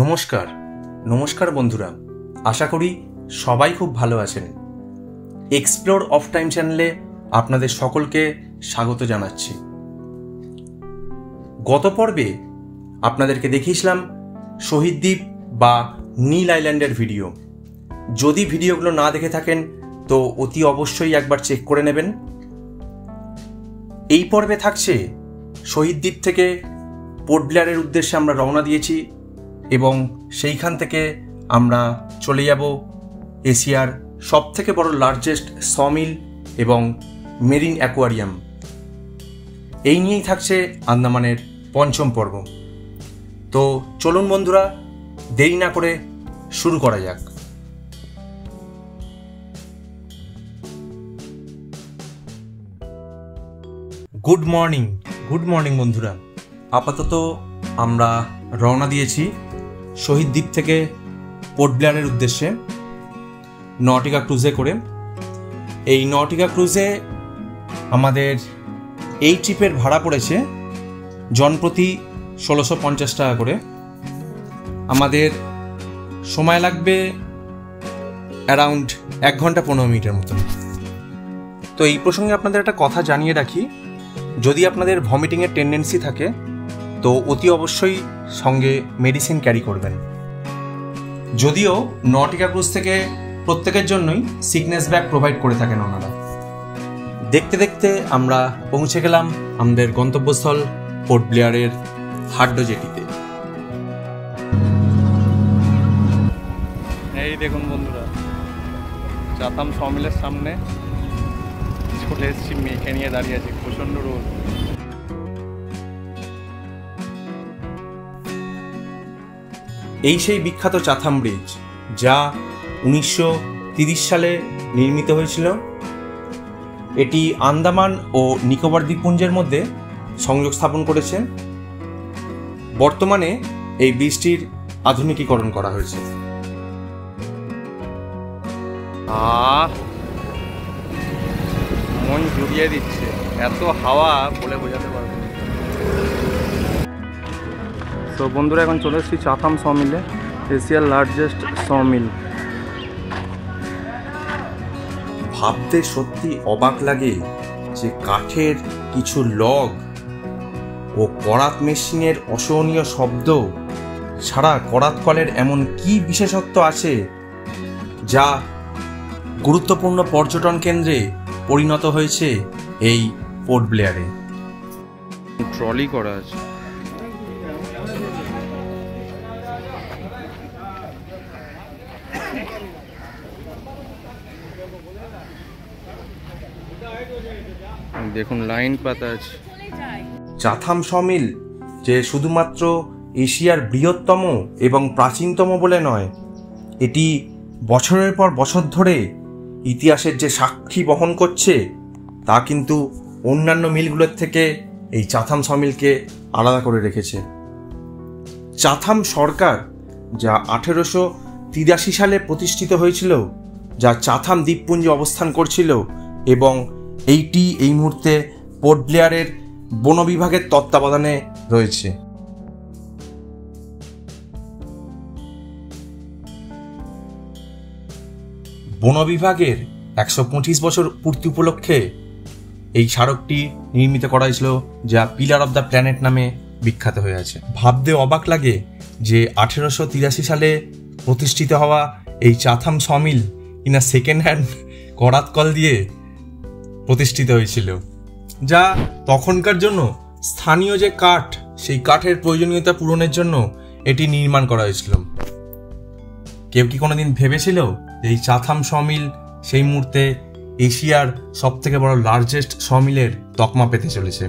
নমস্কার নমস্কার বন্ধুরা, আশা করি সবাই খুব ভালো আছেন। এক্সপ্লোর অফ টাইম চ্যানেলে আপনাদের সকলকে স্বাগত জানাচ্ছি। গত পর্বে আপনাদেরকে দেখিয়েছিলাম শহীদ দ্বীপ বা নীল আইল্যান্ডের ভিডিও। যদি ভিডিওগুলো না দেখে থাকেন তো অতি অবশ্যই একবার চেক করে নেবেন। এই পর্বে থাকছে শহীদ দ্বীপ থেকে পোর্ট ব্লেয়ারের উদ্দেশ্যে আমরা রওনা দিয়েছি এবং সেইখান থেকে আমরা চলে যাব এশিয়ার সবথেকে বড় লার্জেস্ট সমিল এবং মেরিন অ্যাকোয়ারিয়াম। এই নিয়েই থাকছে আন্দামানের পঞ্চম পর্ব। তো চলুন বন্ধুরা, দেরি না করে শুরু করা যাক। গুড মর্নিং বন্ধুরা। আপাতত আমরা রওনা দিয়েছি শহীদ দ্বীপ থেকে পোর্ট ব্লেয়ারের উদ্দেশ্যে নটিকা ক্রুজে করে। এই নটিকা ক্রুজে আমাদের এই ট্রিপের ভাড়া পড়েছে জনপ্রতি ১৬৫০ টাকা করে। আমাদের সময় লাগবে অ্যারাউন্ড ১ ঘন্টা ১৫ মিনিটের মতন। তো এই প্রসঙ্গে আপনাদের একটা কথা জানিয়ে রাখি, যদি আপনাদের ভমিটিংয়ের টেন্ডেন্সি থাকে তো অতি অবশ্যই সঙ্গে মেডিসিন ক্যারি করবেন। যদিও নটিকা ক্রুজ থেকে প্রত্যেকের জন্যই সিকনেস ব্যাগ প্রোভাইড করে থাকেন ওনারা। দেখতে দেখতে আমরা পৌঁছে গেলাম আমাদের গন্তব্যস্থল পোর্ট ব্লেয়ারের হাড্ডো জেটিতে। এই দেখুন বন্ধুরা, চাতাম সমিলের সামনে চলে এসেছি, মেয়েকে নিয়ে দাঁড়িয়ে আছি, প্রচণ্ড রোদ। এই সেই বিখ্যাত চাথাম ব্রিজ, যা ১৯৩০ সালে নির্মিত হয়েছিল। এটি আন্দামান ও নিকোবর দ্বীপপুঞ্জের মধ্যে সংযোগ স্থাপন করেছে। বর্তমানে এই ব্রিজটির আধুনিকীকরণ করা হয়েছে। মন জুড়িয়ে দিচ্ছে, এত হাওয়া বলে বোঝাতে পারবো। তো বন্ধুরা, এখন চলে এসেছি চাথাম সমিলে, এশিয়ার লার্জেস্ট সমিল। ভাবতে সত্যি অবাক লাগে যে কাঠের কিছু লগ ও করাত মেশিনের অসহনীয় শব্দ ছাড়া করাত কলের এমন কি বিশেষত্ব আছে যা গুরুত্বপূর্ণ পর্যটন কেন্দ্রে পরিণত হয়েছে এই পোর্ট ব্লেয়ারে। ট্রলি করা আছে। দেখুন, লাইন পাতা আছে। চাথাম সমিল যে শুধুমাত্র এশিয়ার বৃহত্তম এবং প্রাচীনতম বলে নয়, এটি বছরের পর বছর ধরে ইতিহাসের যে সাক্ষী বহন করছে তা কিন্তু অন্যান্য মিলগুলোর থেকে এই চাথাম সমিলকে আলাদা করে রেখেছে। চাথাম সরকার, যা ১৮৮৩ সালে প্রতিষ্ঠিত হয়েছিল, যা চাথাম দ্বীপপুঞ্জে অবস্থান করছিল, এবং এইটি এই মুহূর্তে পোর্ট ব্লেয়ারের বন বিভাগের তত্ত্বাবধানে রয়েছে। বন বিভাগের ১২৫ বছর পূর্তি উপলক্ষে এই স্মারকটি নির্মিত করা হয়েছিল, যা পিলার অব দ্য প্ল্যানেট নামে বিখ্যাত হয়ে আছে। ভাবতে অবাক লাগে যে ১৮৮৩ সালে প্রতিষ্ঠিত হওয়া এই চাথাম সমিল কিনা সেকেন্ড হ্যান্ড করাত কল দিয়ে প্রতিষ্ঠিত হয়েছিল, যা তখনকার জন্য স্থানীয় যে কাঠ, সেই কাঠের প্রয়োজনীয়তা পূরণের জন্য এটি নির্মাণ করা হয়েছিল। কেউ কি কোনোদিন ভেবেছিল এই চাথাম সমিল সেই মুহূর্তে এশিয়ার সবথেকে বড় লার্জেস্ট সমিলের তকমা পেতে চলেছে?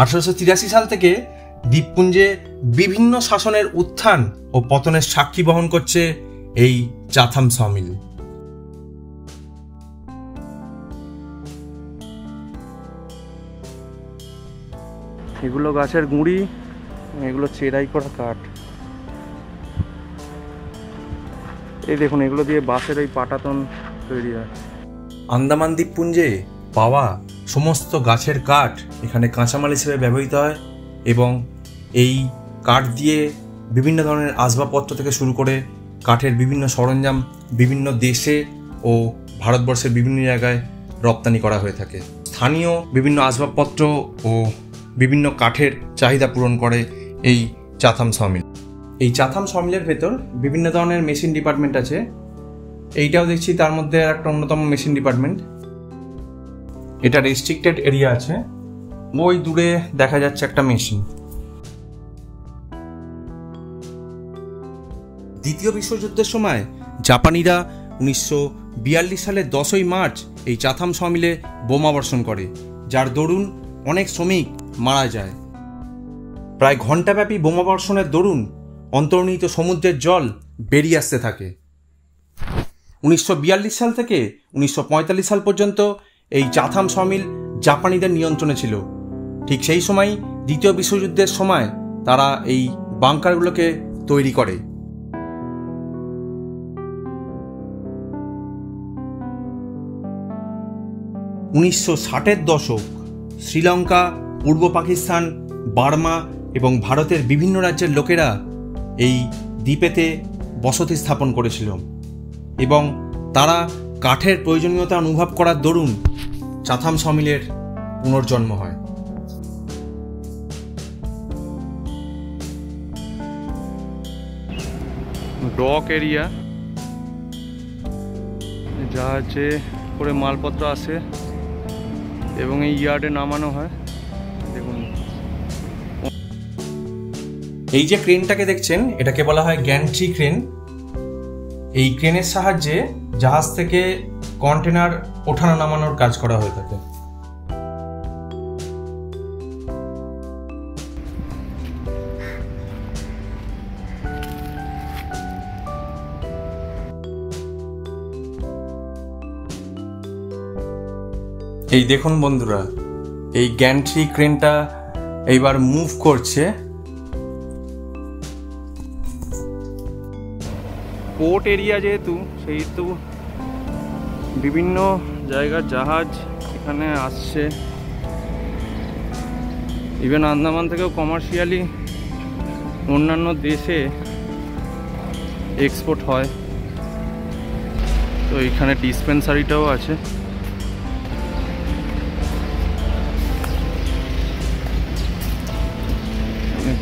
১৮৮৩ সাল থেকে দ্বীপপুঞ্জে বিভিন্ন শাসনের উত্থান ও পতনের সাক্ষী বহন করছে এই চাথাম সমিল। এগুলো গাছের গুঁড়ি, এগুলো চেরাই করা কাঠ। এই দেখুন, এগুলো দিয়ে বাঁশের এই পাটাতন তৈরি হয়। আন্দামান দ্বীপপুঞ্জে পাওয়া সমস্ত গাছের কাঠ এখানে কাঁচামাল হিসেবে ব্যবহৃত হয় এবং এই কাঠ দিয়ে বিভিন্ন ধরনের আসবাবপত্র থেকে শুরু করে কাঠের বিভিন্ন সরঞ্জাম বিভিন্ন দেশে ও ভারতবর্ষের বিভিন্ন জায়গায় রপ্তানি করা হয়ে থাকে। স্থানীয় বিভিন্ন আসবাবপত্র ও বিভিন্ন কাঠের চাহিদা পূরণ করে এই চাথাম সমিল। এই চাথাম সমিলের ভেতর বিভিন্ন ধরনের মেশিন ডিপার্টমেন্ট আছে। এইটাও দেখছি তার মধ্যে একটা অন্যতম মেশিন ডিপার্টমেন্ট। এটা রেস্ট্রিক্টেড এরিয়া আছে, ওই দূরে দেখা যাচ্ছে একটা মেশিন। দ্বিতীয় বিশ্বযুদ্ধের সময় জাপানিরা 1942 সালের 10ই মার্চ এই চাথাম সমিলে বোমা বর্ষণ করে, যার দরুন অনেক শ্রমিক মারা যায়। প্রায় ঘণ্টাব্যাপী বোমা বর্ষণের দরুন অন্তর্নিহিত সমুদ্রের জল বেরিয়ে আসতে থাকে। 1942 সাল থেকে 1945 সাল পর্যন্ত এই চাথাম সমিল জাপানিদের নিয়ন্ত্রণে ছিল। ঠিক সেই সময় দ্বিতীয় বিশ্বযুদ্ধের সময় তারা এই বাংকারগুলোকে তৈরি করে। 1960-এর দশক শ্রীলঙ্কা, পূর্ব পাকিস্তান, বার্মা এবং ভারতের বিভিন্ন রাজ্যের লোকেরা এই দ্বীপেতে বসতি স্থাপন করেছিল এবং তারা কাঠের প্রয়োজনীয়তা অনুভব করার দরুন চাথাম সমিলের পুনর্জন্ম হয়। ডক এরিয়া, জাহাজে করে মালপত্র আসে এবং এই ইয়ার্ডে নামানো হয়। দেখুন এই যে ক্রেনটাকে দেখছেন, এটাকে বলা হয় গ্যান্ট্রি ক্রেন। এই ক্রেনের সাহায্যে জাহাজ থেকে কন্টেনার ওঠানো নামানোর কাজ করা হয়ে থাকে। এই দেখুন বন্ধুরা, এই গ্যান্ট্রি ক্রেনটা এইবার মুভ করছে। পোর্ট এরিয়া যেহেতু, সেহেতু বিভিন্ন জায়গার জাহাজ এখানে আসছে। ইভেন আন্দামান থেকেও কমার্শিয়ালি অন্যান্য দেশে এক্সপোর্ট হয়। তো এখানে ডিসপেন্সারিটাও আছে।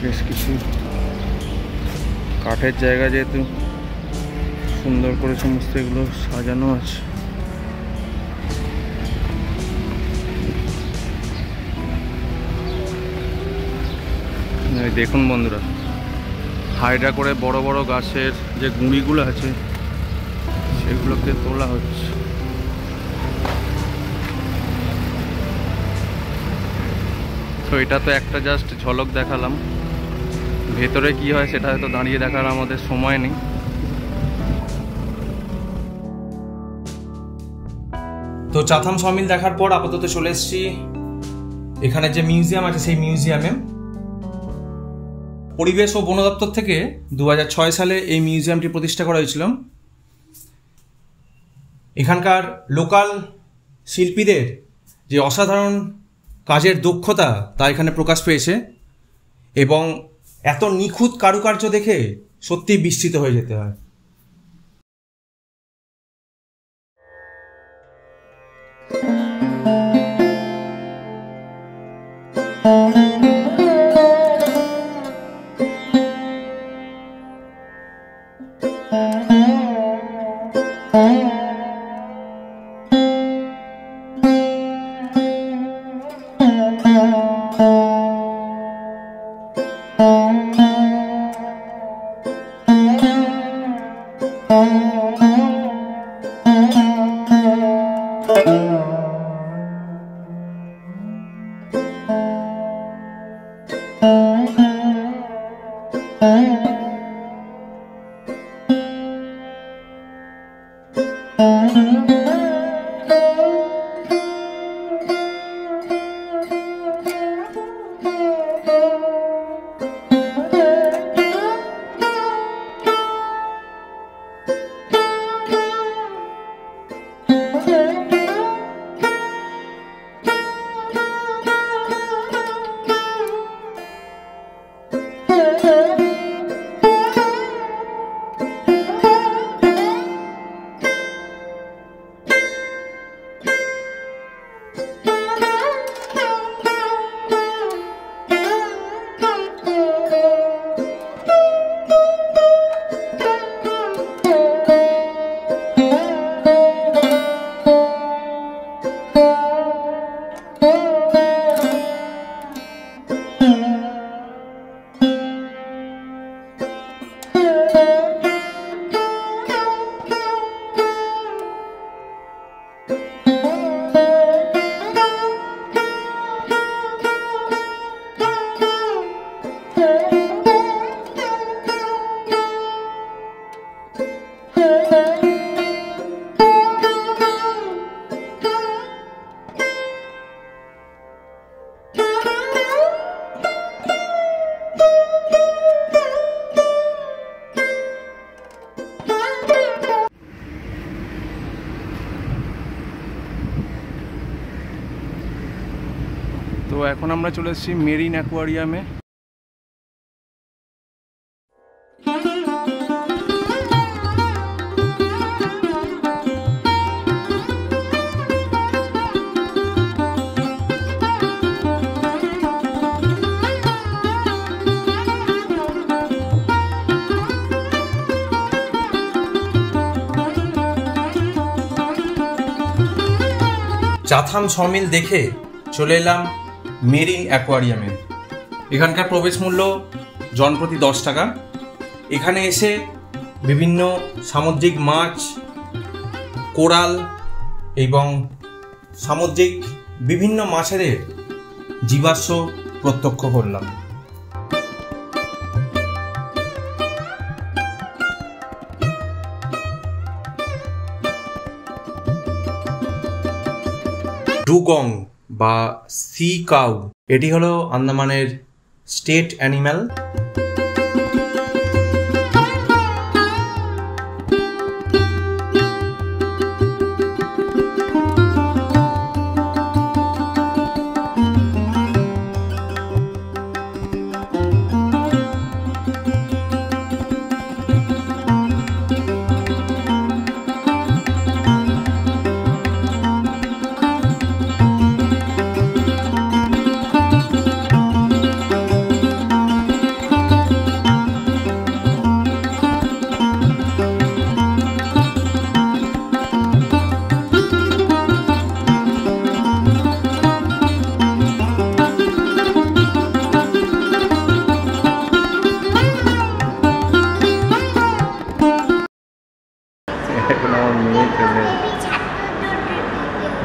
বেশ কিছু কাঠের জায়গা, যেহেতু সুন্দর করে সমস্ত এগুলো সাজানো আছে। দেখুন বন্ধুরা, হাইড্রা করে বড় বড় গাছের যে গুঁড়িগুলো আছে সেগুলোকে তোলা হচ্ছে। তো এটা তো একটা জাস্ট ঝলক দেখালাম, ভেতরে কি হয় সেটা হয়তো দাঁড়িয়ে দেখার আমাদের সময় নেই। তো চাথাম সমিল দেখার পর আপাতত চলে এসেছি এখানে যে মিউজিয়াম আছে সেই মিউজিয়ামে। পরিবেশ ও বন দপ্তর থেকে 2006 সালে এই মিউজিয়ামটি প্রতিষ্ঠা করা হয়েছিল। এখানকার লোকাল শিল্পীদের যে অসাধারণ কাজের দক্ষতা তা এখানে প্রকাশ পেয়েছে এবং এত নিখুঁত কারুকার্য দেখে সত্যি বিস্মিত হয়ে যেতে হয়। এখন আমরা চলে এসেছি মেরিন অ্যাকোয়ারিয়ামে। চাথাম সমিল দেখে চলে এলাম মেরিন অ্যাকোয়ারিয়ামে। এখানকার প্রবেশ মূল্য জনপ্রতি 10 টাকা। এখানে এসে বিভিন্ন সামুদ্রিক মাছ, কোরাল এবং সামুদ্রিক বিভিন্ন মাছের জীবাশ্ম প্রত্যক্ষ করলাম। ডুগং বা সি কাউ, এটি হলো আন্দামানের state animal.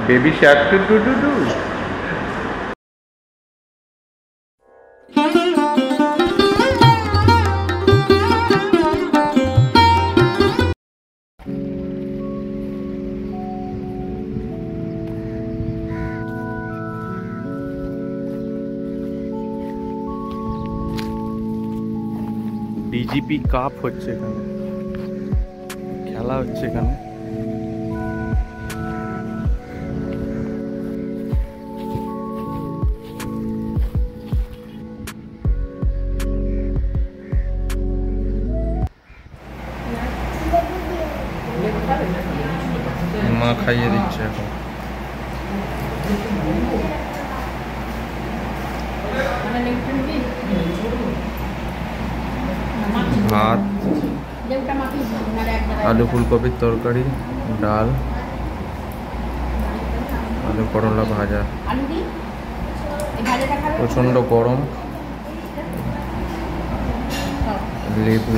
Baby shark doo doo doo doo. DGP cup হচ্ছে এখানে, খেলা হচ্ছে এখানে। মা খাইয়ে দিচ্ছে এখন। ভাত, আলু ফুলকপির তরকারি, ডাল, আলু করলা ভাজা। প্রচন্ড গরম, লেবু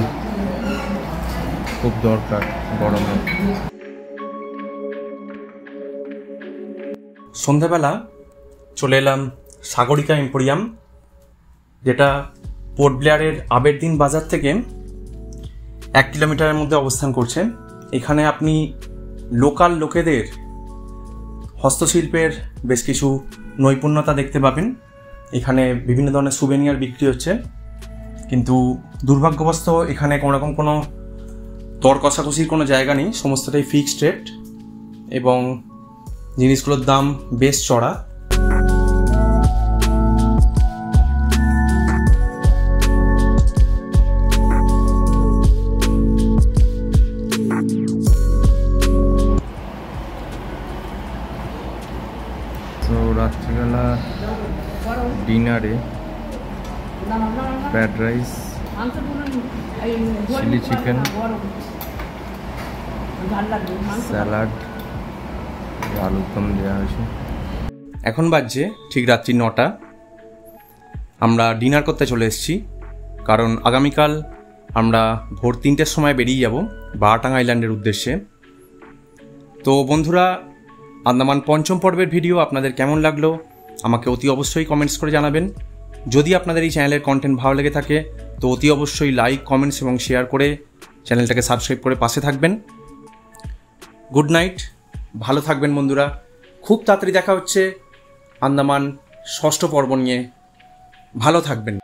খুব দরকার গরমে। সন্ধ্যাবেলা চলে এলাম সাগরিকা এম্পোরিয়াম, যেটা পোর্ট ব্লেয়ারের আবেরদিন বাজার থেকে 1 কিলোমিটারের মধ্যে অবস্থান করছে। এখানে আপনি লোকাল লোকেদের হস্তশিল্পের বেশ কিছু নৈপুণ্যতা দেখতে পাবেন। এখানে বিভিন্ন ধরনের সুভেনিয়ার বিক্রি হচ্ছে, কিন্তু দুর্ভাগ্যবশত এখানে কোনোরকম কোনো দর কষাকষির কোনো জায়গা নেই। সমস্তটাই ফিক্সড রেট এবং জিনিসগুলোর দাম বেশ চড়া। তো রাত্রিবেলা ডিনারে fried rice, chilli chicken, salad, আলুর দম দেওয়া হয়েছে। এখন বাজছে ঠিক রাত্রি 9টা। আমরা ডিনার করতে চলে এসেছি, কারণ আগামীকাল আমরা ভোর 3টের সময় বেরিয়ে যাব বারাটাং আইল্যান্ডের উদ্দেশ্যে। তো বন্ধুরা, আন্দামান পঞ্চম পর্বের ভিডিও আপনাদের কেমন লাগলো আমাকে অতি অবশ্যই কমেন্টস করে জানাবেন। যদি আপনাদের এই চ্যানেলের কন্টেন্ট ভালো লেগে থাকে তো অতি অবশ্যই লাইক, কমেন্টস এবং শেয়ার করে চ্যানেলটাকে সাবস্ক্রাইব করে পাশে থাকবেন। গুড নাইট, ভালো থাকবেন বন্ধুরা। খুব তাড়াতাড়ি দেখা হচ্ছে আন্দামান 6ষ্ঠ পর্ব নিয়ে। ভালো থাকবেন।